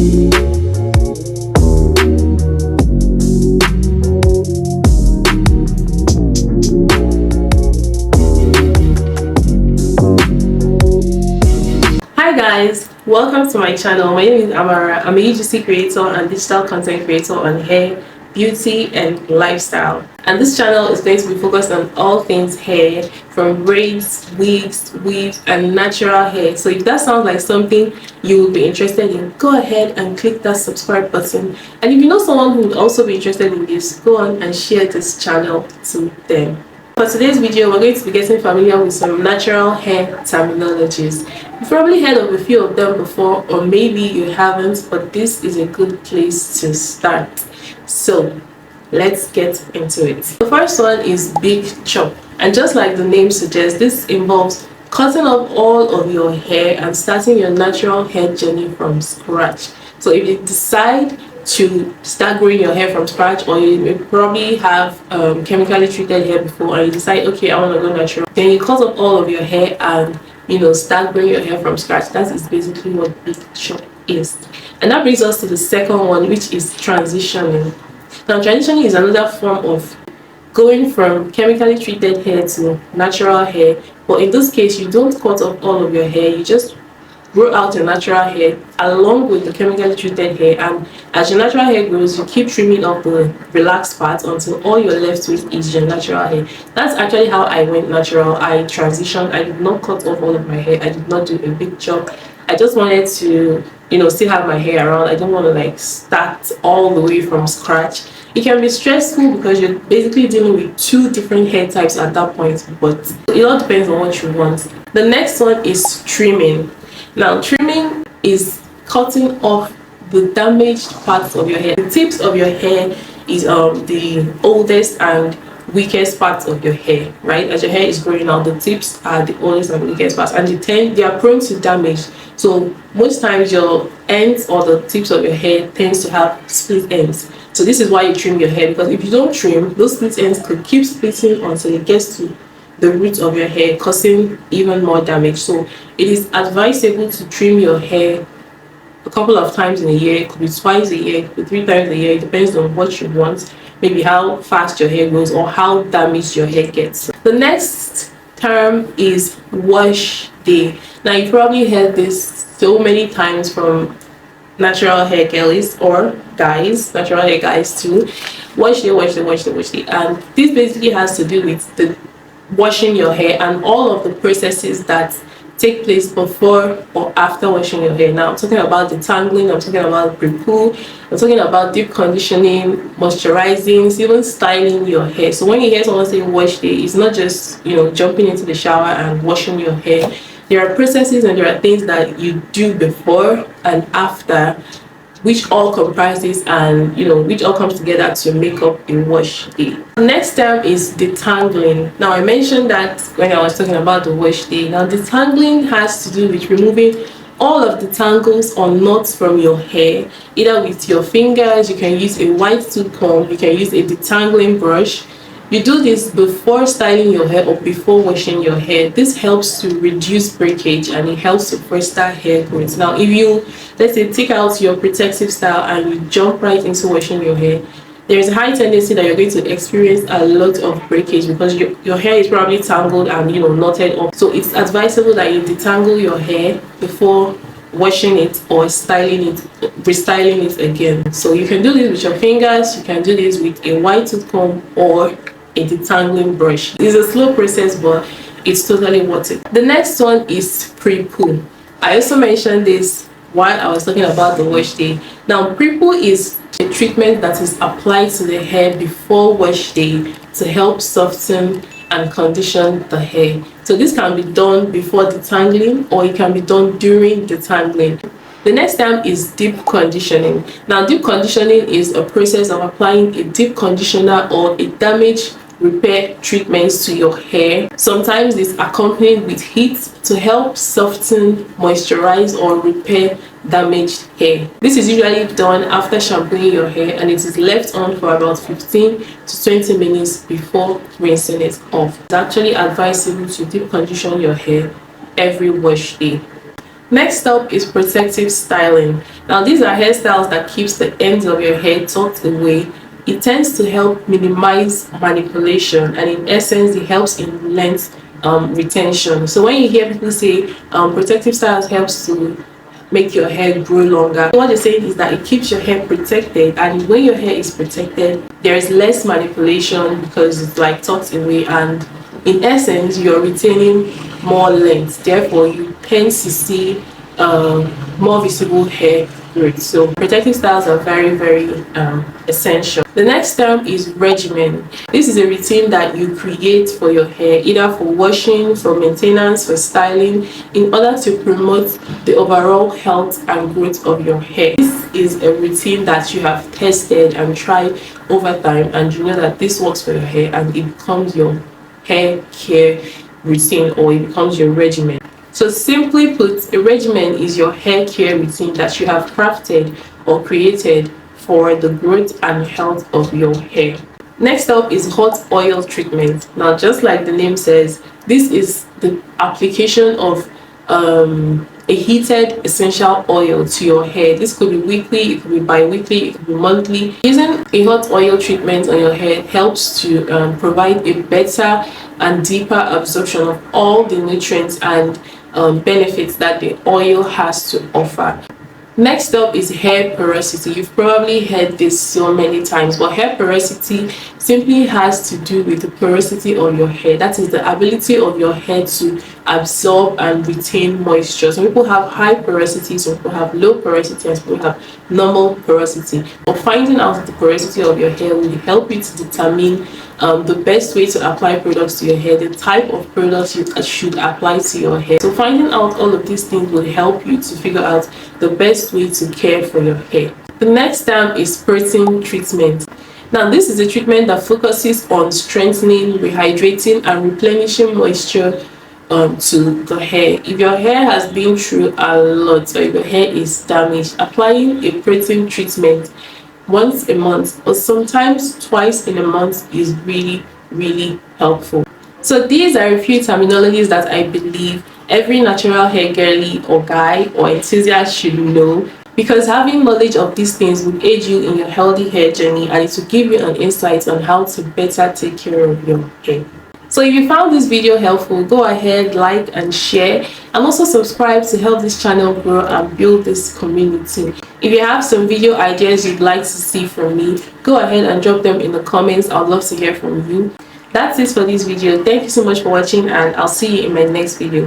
Hi guys, welcome to my channel. My name is Amara. I'm a UGC creator and digital content creator on hair, beauty and lifestyle. And this channel is going to be focused on all things hair, from braids, wigs, weaves and natural hair. So if that sounds like something you will be interested in, go ahead and click that subscribe button. And if you know someone who would also be interested in this, go on and share this channel to them. For today's video, we're going to be getting familiar with some natural hair terminologies. You've probably heard of a few of them before, or maybe you haven't, but this is a good place to start. So let's get into it. The first one is big chop, and just like the name suggests, this involves cutting off all of your hair and starting your natural hair journey from scratch. So if you decide to start growing your hair from scratch, or you may probably have chemically treated hair before and you decide, okay, I want to go natural, then you cut off all of your hair and start growing your hair from scratch. That is basically what big chop is. And that brings us to the second one, which is transitioning. Now transitioning is another form of going from chemically treated hair to natural hair, but in this case you don't cut off all of your hair, you just grow out your natural hair along with the chemically treated hair, and as your natural hair grows, you keep trimming off the relaxed parts until all you're left with is your natural hair. That's actually how I went natural. I transitioned. I did not cut off all of my hair. I did not do a big chop. I just wanted to still have my hair around. I don't want to start all the way from scratch. It can be stressful because you're basically dealing with two different hair types at that point, but it all depends on what you want. The next one is trimming. Now trimming is cutting off the damaged parts of your hair. The tips of your hair is the oldest and weakest parts of your hair, right? As your hair is growing out, the tips are the oldest and weakest parts, and they are prone to damage. So most times your ends or the tips of your hair tends to have split ends. So this is why you trim your hair, because if you don't trim, those split ends could keep splitting until it gets to the roots of your hair, causing even more damage. So it is advisable to trim your hair a couple of times in a year. It could be twice a year, it could be 3 times a year. It depends on what you want, maybe how fast your hair grows or how damaged your hair gets. The next term is wash day. Now you probably heard this so many times from natural hair girlies or guys, natural hair guys too. Wash day, wash day, wash day, wash day. And this basically has to do with the washing your hair and all of the processes that take place before or after washing your hair. Now I'm talking about the tangling, I'm talking about preepoo, I'm talking about deep conditioning, moisturizing, even styling your hair. So when you hear someone say wash day, it's not just jumping into the shower and washing your hair. There are processes and there are things that you do before and after, which all comprises and which all comes together to make up a wash day. The next term is detangling. Now I mentioned that when I was talking about the wash day. Now detangling has to do with removing all of the tangles or knots from your hair, either with your fingers. You can use a white tooth comb, you can use a detangling brush. You do this before styling your hair or before washing your hair. This helps to reduce breakage and it helps to foster hair growth. Now if you, let's say, take out your protective style and you jump right into washing your hair, there is a high tendency that you're going to experience a lot of breakage because your hair is probably tangled and knotted up. So it's advisable that you detangle your hair before washing it or styling it, restyling it again. So you can do this with your fingers, you can do this with a white tooth comb or a detangling brush. It's a slow process, but it's totally worth it. The next one is preepoo. I also mentioned this while I was talking about the wash day. Now preepoo is a treatment that is applied to the hair before wash day to help soften and condition the hair. So this can be done before detangling or it can be done during detangling. The next term is deep conditioning. Now deep conditioning is a process of applying a deep conditioner or a damage repair treatments to your hair. Sometimes it's accompanied with heat to help soften, moisturize or repair damaged hair. This is usually done after shampooing your hair and it is left on for about 15 to 20 minutes before rinsing it off. It's actually advisable to deep condition your hair every wash day. Next up is protective styling. Now these are hairstyles that keeps the ends of your hair tucked away. It tends to help minimize manipulation, and in essence it helps in length retention. So when you hear people say protective styles helps to make your hair grow longer, what they're saying is that it keeps your hair protected, and when your hair is protected there is less manipulation because it's like tucked away, and in essence you're retaining more length, therefore you tend to see more visible hair growth. So protective styles are very essential. The next term is regimen. This is a routine that you create for your hair, either for washing, for maintenance, for styling, in order to promote the overall health and growth of your hair. This is a routine that you have tested and tried over time, and you know that this works for your hair, and it becomes your hair care routine, or it becomes your regimen. So simply put, a regimen is your hair care routine that you have crafted or created for the growth and health of your hair. Next up is hot oil treatment. Now just like the name says, this is the application of a heated essential oil to your hair. This could be weekly, it could be bi-weekly, it could be monthly. Using a hot oil treatment on your hair helps to provide a better and deeper absorption of all the nutrients and benefits that the oil has to offer. Next up is hair porosity. You've probably heard this so many times, but hair porosity simply has to do with the porosity of your hair. That is the ability of your hair to absorb and retain moisture. Some people have high porosity, some people have low porosity, and some people have normal porosity. But finding out the porosity of your hair will help you to determine the best way to apply products to your hair, the type of products you should apply to your hair. So finding out all of these things will help you to figure out the best way to care for your hair. The next term is protein treatment. Now this is a treatment that focuses on strengthening, rehydrating, and replenishing moisture to the hair. If your hair has been through a lot, or if your hair is damaged, applying a protein treatment once a month or sometimes twice in a month is really helpful. So these are a few terminologies that I believe every natural hair girly or guy or enthusiast should know, because having knowledge of these things will aid you in your healthy hair journey, and it will give you an insight on how to better take care of your hair. So if you found this video helpful, go ahead, like and share, and also subscribe to help this channel grow and build this community. If you have some video ideas you'd like to see from me, go ahead and drop them in the comments. I'd love to hear from you. That's it for this video. Thank you so much for watching, and I'll see you in my next video.